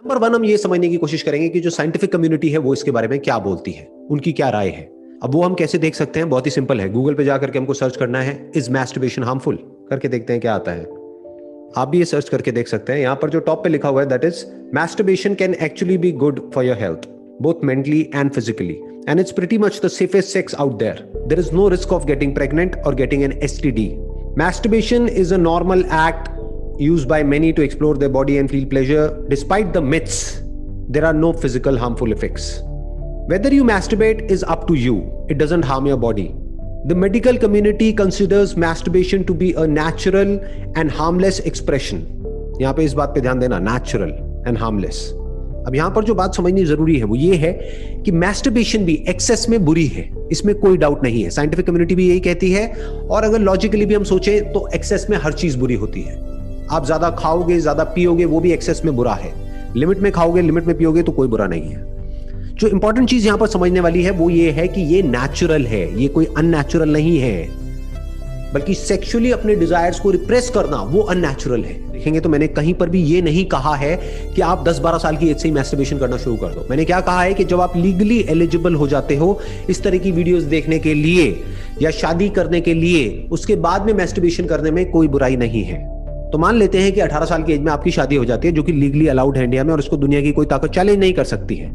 Number one, हम ये समझने की कोशिश करेंगे कि जो साइंटिफिक कम्युनिटी है वो इसके बारे में क्या बोलती है, उनकी क्या राय है। अब वो हम कैसे देख सकते हैं? बहुत ही सिंपल है। गूगल पे जाकर के हमको सर्च करना है इज मैस्टरबेशन हार्मफुल, करके देखते हैं क्या आता है। आप भी ये सर्च करके देख सकते हैं। यहां पर जो टॉप पे लिखा हुआ है that is masturbation can actually be good for your health both mentally and physically, and it's pretty much the safest sex out there. There is no risk of getting pregnant or getting an STD. Masturbation is a normal act used by many to explore their body and feel pleasure. Despite the myths, there are no physical harmful effects. Whether you masturbate is up to you. It doesn't harm your body. The medical community considers masturbation to be a natural and harmless expression. यहाँ पे इस बात पे ध्यान देना, natural and harmless. अब यहां पर जो बात समझनी जरूरी है वो ये है कि मैस्टरबेशन भी एक्सेस में बुरी है, इसमें कोई डाउट नहीं है। साइंटिफिक कम्युनिटी भी यही कहती है, और अगर लॉजिकली भी हम सोचें तो एक्सेस में हर चीज बुरी होती है। आप ज्यादा खाओगे, ज्यादा पियोगे, वो भी एक्सेस में बुरा है। लिमिट में खाओगे, लिमिट में पियोगे तो कोई बुरा नहीं है। जो इंपॉर्टेंट चीज यहां पर समझने वाली है वो ये है कि ये नेचुरल है, ये कोई अननेचुरल नहीं है, बल्कि सेक्सुअली अपने डिजायर्स को रिप्रेस करना वो अननेचुरल है। देखेंगे तो मैंने कहीं पर भी ये नहीं कहा है कि आप 10-12 साल की एज से ही मैस्टरबेशन करना शुरू कर दो। मैंने क्या कहा है कि जब आप लीगली एलिजिबल हो जाते हो इस तरह की वीडियोस देखने के लिए या शादी करने के लिए, उसके बाद में मैस्टरबेशन करने में कोई बुराई नहीं है। तो मान लेते हैं कि 18 साल की एज में आपकी शादी हो जाती है, जो कि लीगली अलाउड है इंडिया में, और इसको दुनिया की कोई ताकत चैलेंज नहीं कर सकती है।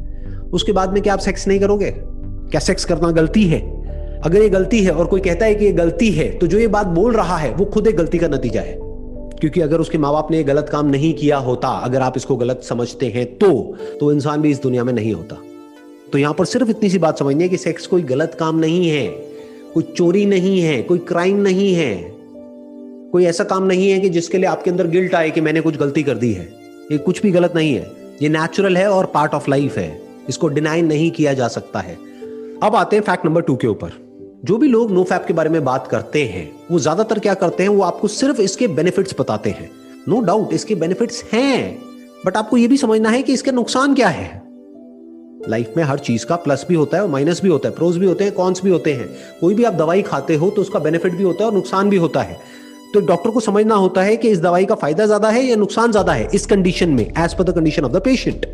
उसके बाद में क्या आप सेक्स नहीं करोगे? क्या सेक्स करना गलती है? अगर ये गलती है और कोई कहता है कि ये गलती है, तो जो ये बात बोल रहा है वो खुद एक गलती का नतीजा है। क्योंकि अगर उसके माँ बाप ने ये गलत काम नहीं किया होता, अगर आप इसको गलत समझते हैं तो इंसान भी इस दुनिया में नहीं होता। तो यहां पर सिर्फ इतनी सी बात समझनी है कि सेक्स कोई गलत काम नहीं है, कोई चोरी नहीं है, कोई क्राइम नहीं है, कोई ऐसा काम नहीं है कि जिसके लिए आपके अंदर गिल्ट आए कि मैंने कुछ गलती कर दी है। ये कुछ भी गलत नहीं है, ये नेचुरल है और पार्ट ऑफ लाइफ है, इसको डिनाई नहीं किया जा सकता है। अब आते हैं फैक्ट नंबर 2 के ऊपर। जो भी लोग नो फैप के बारे में बात करते हैं वो ज्यादातर क्या करते हैं, वो आपको सिर्फ इसके बेनिफिट्स बताते हैं। नो डाउट इसके बेनिफिट्स हैं, बट आपको ये भी समझना है कि इसके नुकसान क्या है। लाइफ में हर चीज का प्लस भी होता है और माइनस भी होता है, प्रोज भी होते हैं, कॉन्स भी होते हैं। कोई भी आप दवाई खाते हो तो उसका बेनिफिट भी होता है और नुकसान भी होता है। तो डॉक्टर को समझना होता है कि इस दवाई का फायदा ज्यादा है या नुकसान ज्यादा है इस कंडीशन में, as per the condition of the patient.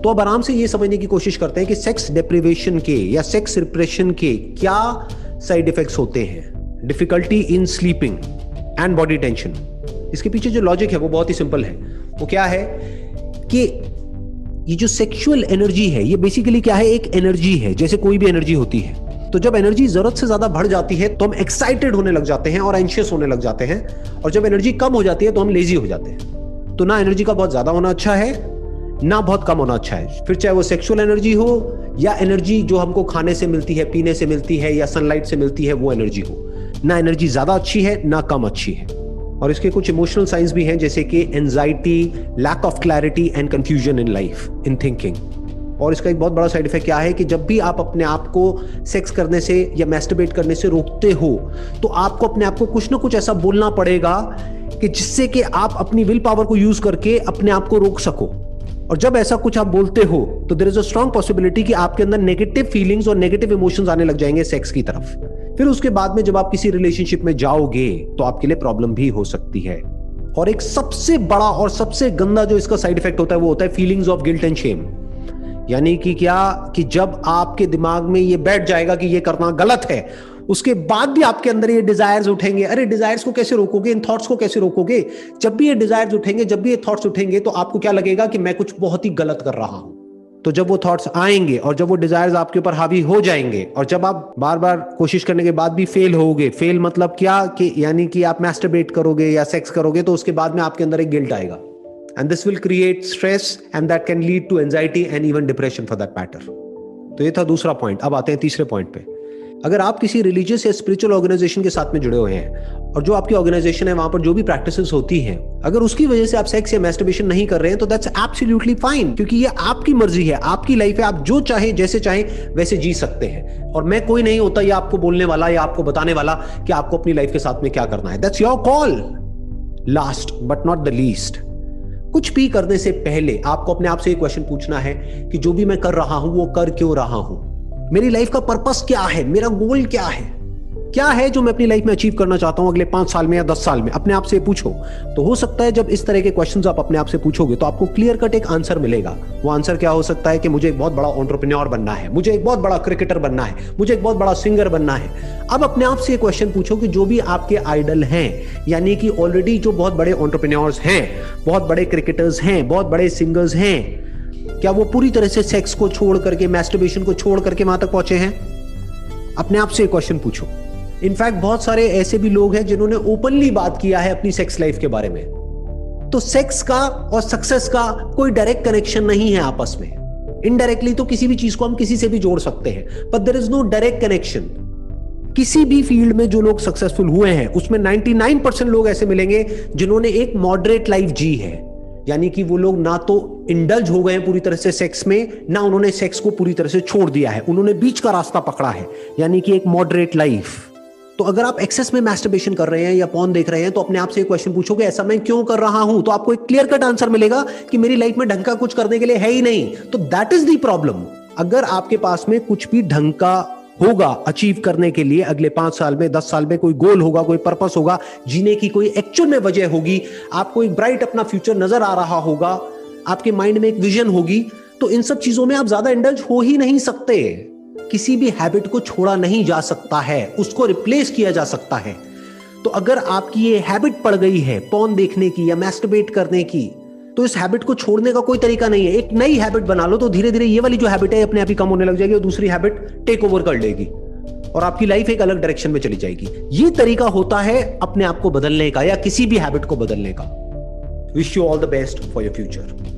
तो अब आराम से ये समझने की कोशिश करते हैं कि सेक्स डिप्रिवेशन के या सेक्स रिप्रेशन के क्या साइड इफेक्ट्स होते हैं। Difficulty in sleeping and body tension. इसके पीछे जो लॉजिक है वो बहुत ही सिंपल है। वो क्या है कि ये जो सेक्सुअल एनर्जी है ये बेसिकली क्या है, एक एनर्जी है, जैसे कोई भी एनर्जी होती है। तो जब एनर्जी जरूरत से ज्यादा बढ़ जाती है तो हम एक्साइटेड होने लग जाते हैं और एंशियस होने लग जाते हैं, और जब एनर्जी कम हो जाती है तो हम लेजी हो जाते हैं। तो ना एनर्जी का बहुत ज्यादा होना अच्छा है, ना बहुत कम होना अच्छा है। फिर चाहे वो सेक्सुअल एनर्जी हो या एनर्जी जो हमको खाने से मिलती है, पीने से मिलती है या सनलाइट से मिलती है, वो एनर्जी हो। ना एनर्जी ज्यादा अच्छी है ना कम अच्छी है। और इसके कुछ इमोशनल साइंस भी हैं, जैसे कि anxiety, lack of clarity and confusion in life, in thinking. और इसका एक बहुत बड़ा साइड इफेक्ट क्या है कि जब भी आप अपने आप को सेक्स करने से या मैस्टरबेट करने से रोकते हो तो आपको अपने आप को कुछ ना कुछ ऐसा बोलना पड़ेगा कि जिससे कि आप अपनी विल पावर को यूज करके अपने आप को रोक सको। और जब ऐसा कुछ आप बोलते हो तो there is a strong possibility कि आपके अंदर नेगेटिव फीलिंग्स और नेगेटिव इमोशंस आने लग जाएंगे सेक्स की तरफ। फिर उसके बाद में जब आप किसी रिलेशनशिप में जाओगे तो आपके लिए प्रॉब्लम भी हो सकती है। और एक सबसे बड़ा और सबसे गंदा जो इसका साइड इफेक्ट होता है वो होता है feelings of guilt and Shem. यानी कि क्या कि जब आपके दिमाग में ये बैठ जाएगा कि ये करना गलत है, उसके बाद भी आपके अंदर ये डिजायर्स उठेंगे। अरे डिजायर्स को कैसे रोकोगे, इन थॉट्स को कैसे रोकोगे? जब भी ये डिजायर्स उठेंगे, जब भी ये थॉट्स उठेंगे तो आपको क्या लगेगा कि मैं कुछ बहुत ही गलत कर रहा हूं। तो जब वो थॉट्स आएंगे और जब वो डिजायर्स आपके ऊपर हावी हो जाएंगे और जब आप बार बार कोशिश करने के बाद भी फेल होगे, फेल मतलब क्या कि यानी कि आप मैस्टरबेट करोगे या सेक्स करोगे तो उसके बाद में आपके अंदर एक गिल्ट आएगा, and this will create stress and that can lead to anxiety and even depression for that matter. तो ये था दूसरा पॉइंट। अब आते हैं तीसरे पॉइंट पे। अगर आप किसी रिलीजियस या स्पिरिचुअल ऑर्गेनाइजेशन के साथ में जुड़े हुए हैं और जो आपकी ऑर्गेनाइजेशन है वहां पर जो भी प्रैक्टिसेस होती हैं, अगर उसकी वजह से आप सेक्स या मैस्टरबेशन नहीं कर रहे हैं तो दैट्स एब्सोल्युटली फाइन, क्योंकि ये आपकी मर्जी है, आपकी लाइफ है, आप जो चाहे जैसे चाहे वैसे जी सकते हैं। और मैं कोई नहीं होता ये आपको बोलने वाला या आपको बताने वाला कि आपको अपनी लाइफ के साथ में क्या करना है। That's your call. Last but not the least, कुछ भी करने से पहले आपको अपने आप से एक क्वेश्चन पूछना है कि जो भी मैं कर रहा हूं वो कर क्यों रहा हूं, मेरी लाइफ का पर्पस क्या है, मेरा गोल क्या है। क्या है जो मैं अपनी लाइफ में अचीव करना चाहता हूं अगले 5 साल में या 10 साल में, अपने आप से पूछो। तो हो सकता है जब इस तरह के क्वेश्चंस आप अपने आप से पूछोगे तो आपको क्लियर कट एक आंसर मिलेगा। वो आंसर क्या हो सकता है कि मुझे एक बहुत बड़ा एंटरप्रेन्योर बनना है, मुझे एक बहुत बड़ा क्रिकेटर बनना है, मुझे एक बहुत बड़ा सिंगर बनना है। अब अपने आप से क्वेश्चन पूछो कि जो भी आपके आइडल हैं, यानी कि ऑलरेडी जो बहुत बड़े एंटरप्रेन्योर्स हैं, बहुत बड़े क्रिकेटर्स हैं, बहुत बड़े सिंगर्स हैं, क्या वो पूरी तरह से सेक्स को छोड़ करके, मैस्टरबेशन को छोड़ करके वहां तक पहुंचे हैं? अपने आप से क्वेश्चन पूछो। इनफैक्ट बहुत सारे ऐसे भी लोग हैं जिन्होंने ओपनली बात किया है अपनी सेक्स लाइफ के बारे में। तो सेक्स का और सक्सेस का कोई डायरेक्ट कनेक्शन नहीं है आपस में। इनडायरेक्टली तो किसी भी चीज को हम किसी से भी जोड़ सकते हैं, but there is no direct connection. किसी भी फील्ड में जो लोग सक्सेसफुल हुए हैं उसमें 99% लोग ऐसे मिलेंगे जिन्होंने एक मॉडरेट लाइफ जी है, यानी कि वो लोग ना तो इंडल्ज हो गए पूरी तरह से सेक्स में, ना उन्होंने सेक्स को पूरी तरह से छोड़ दिया है, उन्होंने बीच का रास्ता पकड़ा है, यानी कि एक मॉडरेट लाइफ। तो अगर आप एक्सेस में मैस्टरबेशन कर रहे हैं या पॉर्न देख रहे हैं तो अपने आप से एक क्वेश्चन पूछोगे ऐसा मैं क्यों कर रहा हूं, तो आपको एक क्लियर कट आंसर मिलेगा कि मेरी लाइफ में ढंग का कुछ करने के लिए है ही नहीं। तो दैट इज द प्रॉब्लम। अगर आपके पास में कुछ भी ढंग का होगा अचीव करने के लिए, अगले 5 साल में 10 साल में कोई गोल होगा, कोई पर्पस होगा, जीने की कोई एक्चुअल में वजह होगी, आपको एक ब्राइट अपना फ्यूचर नजर आ रहा होगा, आपके माइंड में एक विजन होगी, तो इन सब चीजों में आप ज्यादा इंडल्ज हो ही नहीं सकते। किसी भी हैबिट को छोड़ा नहीं जा सकता है, उसको रिप्लेस किया जा सकता है। तो अगर आपकी ये हैबिट पड़ गई है पॉर्न देखने की या मैस्टरबेट करने की, तो इस हैबिट को छोड़ने का कोई तरीका नहीं है। एक नई हैबिट बना लो तो धीरे धीरे ये वाली जो हैबिट है अपने आप ही कम होने लग जाएगी और दूसरी हैबिट टेक ओवर कर लेगी और आपकी लाइफ एक अलग डायरेक्शन में चली जाएगी। ये तरीका होता है अपने आप को बदलने का या किसी भी हैबिट को बदलने का। Wish you all the best for your future.